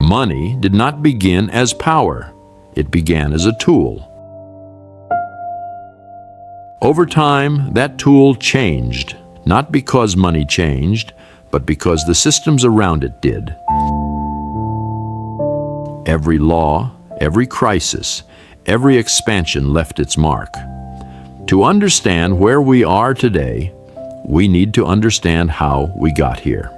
Money did not begin as power. It began as a tool. Over time, that tool changed, not because money changed, but because the systems around it did. Every law, every crisis, every expansion left its mark. To understand where we are today, we need to understand how we got here.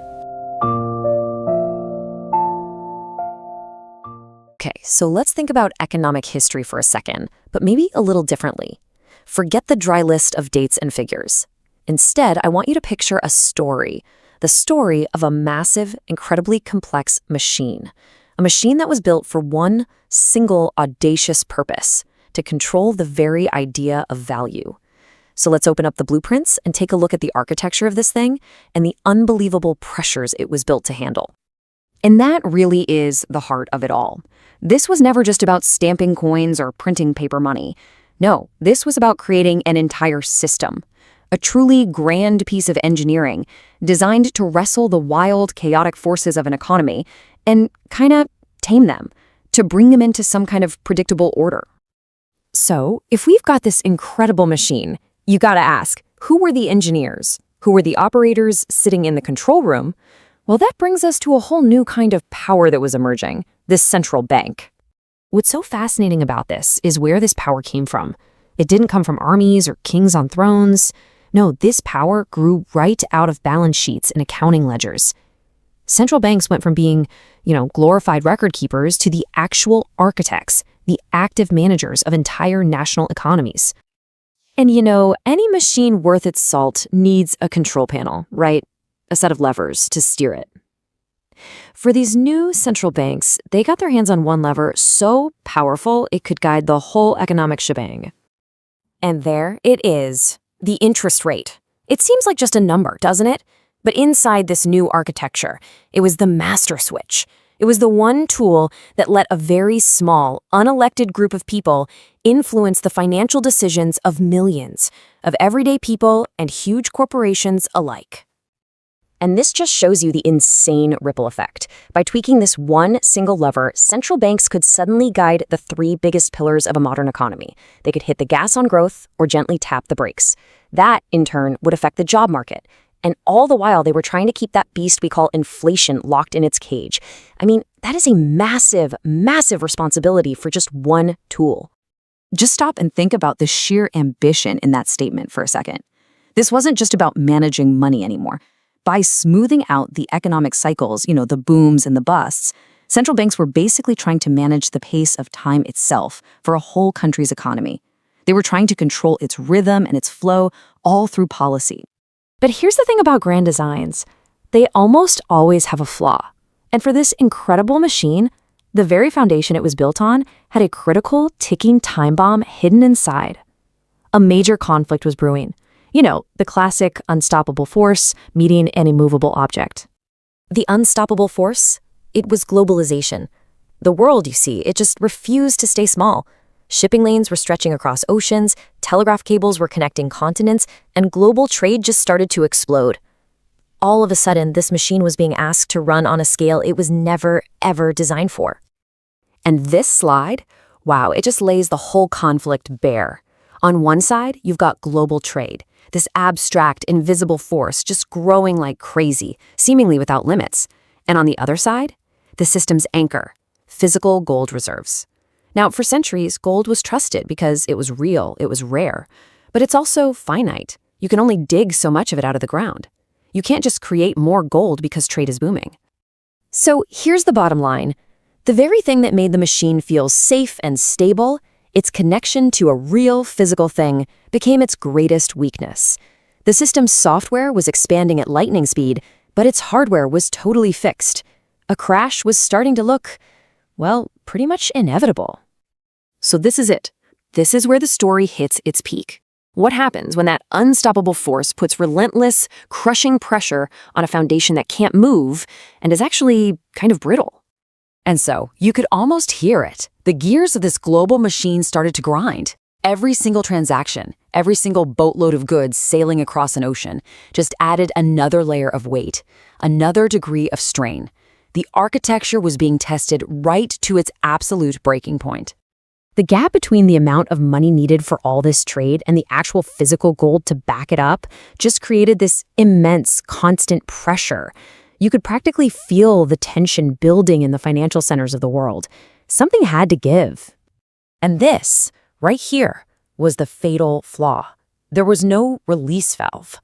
Okay, so let's think about economic history for a second, but maybe a little differently. Forget the dry list of dates and figures. Instead, I want you to picture a story, the story of a massive, incredibly complex machine. A machine that was built for one single audacious purpose, to control the very idea of value. So let's open up the blueprints and take a look at the architecture of this thing and the unbelievable pressures it was built to handle. And that really is the heart of it all. This was never just about stamping coins or printing paper money. No, this was about creating an entire system, a truly grand piece of engineering designed to wrestle the wild, chaotic forces of an economy and kind of tame them, to bring them into some kind of predictable order. So, if we've got this incredible machine, you gotta ask, who were the engineers? Who were the operators sitting in the control room? Well, that brings us to a whole new kind of power that was emerging, this central bank. What's so fascinating about this is where this power came from. It didn't come from armies or kings on thrones. No, this power grew right out of balance sheets and accounting ledgers. Central banks went from being, glorified record keepers to the actual architects, the active managers of entire national economies. And any machine worth its salt needs a control panel, right? A set of levers to steer it. For these new central banks, they got their hands on one lever so powerful it could guide the whole economic shebang. And there it is, the interest rate. It seems like just a number, doesn't it? But inside this new architecture, it was the master switch. It was the one tool that let a very small, unelected group of people influence the financial decisions of millions, of everyday people and huge corporations alike. And this just shows you the insane ripple effect. By tweaking this one single lever, central banks could suddenly guide the three biggest pillars of a modern economy. They could hit the gas on growth or gently tap the brakes. That, in turn, would affect the job market. And all the while, they were trying to keep that beast we call inflation locked in its cage. I mean, that is a massive, massive responsibility for just one tool. Just stop and think about the sheer ambition in that statement for a second. This wasn't just about managing money anymore. By smoothing out the economic cycles, the booms and the busts, central banks were basically trying to manage the pace of time itself for a whole country's economy. They were trying to control its rhythm and its flow all through policy. But here's the thing about grand designs. They almost always have a flaw. And for this incredible machine, the very foundation it was built on had a critical, ticking time bomb hidden inside. A major conflict was brewing. The classic unstoppable force meeting an immovable object. The unstoppable force? It was globalization. The world, you see, it just refused to stay small. Shipping lanes were stretching across oceans, telegraph cables were connecting continents, and global trade just started to explode. All of a sudden, this machine was being asked to run on a scale it was never, ever designed for. And this slide, wow, it just lays the whole conflict bare. On one side, you've got global trade, this abstract, invisible force just growing like crazy, seemingly without limits. And on the other side, the system's anchor, physical gold reserves. Now, for centuries, gold was trusted because it was real, it was rare. But it's also finite. You can only dig so much of it out of the ground. You can't just create more gold because trade is booming. So here's the bottom line. The very thing that made the machine feel safe and stable, its connection to a real physical thing, became its greatest weakness. The system's software was expanding at lightning speed, but its hardware was totally fixed. A crash was starting to look, pretty much inevitable. So this is it. This is where the story hits its peak. What happens when that unstoppable force puts relentless, crushing pressure on a foundation that can't move and is actually kind of brittle? And so, you could almost hear it. The gears of this global machine started to grind. Every single transaction, every single boatload of goods sailing across an ocean just added another layer of weight, another degree of strain. The architecture was being tested right to its absolute breaking point. The gap between the amount of money needed for all this trade and the actual physical gold to back it up just created this immense, constant pressure. You could practically feel the tension building in the financial centers of the world. Something had to give. And this, right here, was the fatal flaw. There was no release valve.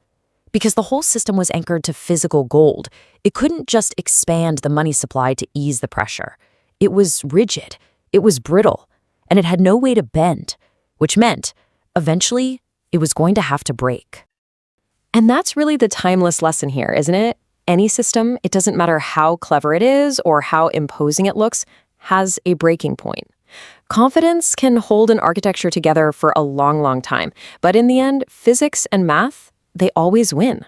Because the whole system was anchored to physical gold, it couldn't just expand the money supply to ease the pressure. It was rigid, it was brittle, and it had no way to bend, which meant, eventually, it was going to have to break. And that's really the timeless lesson here, isn't it? Any system, it doesn't matter how clever it is or how imposing it looks, has a breaking point. Confidence can hold an architecture together for a long, long time, but in the end, physics and math, they always win.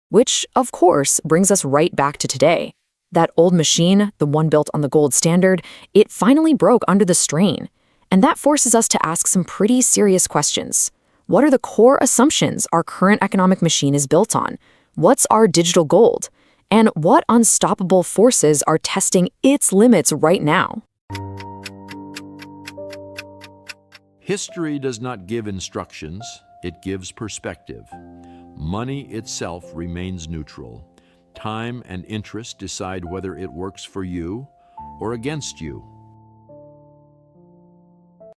Which, of course, brings us right back to today. That old machine, the one built on the gold standard, it finally broke under the strain. And that forces us to ask some pretty serious questions. What are the core assumptions our current economic machine is built on? What's our digital gold? And what unstoppable forces are testing its limits right now? History does not give instructions, it gives perspective. Money itself remains neutral. Time and interest decide whether it works for you or against you.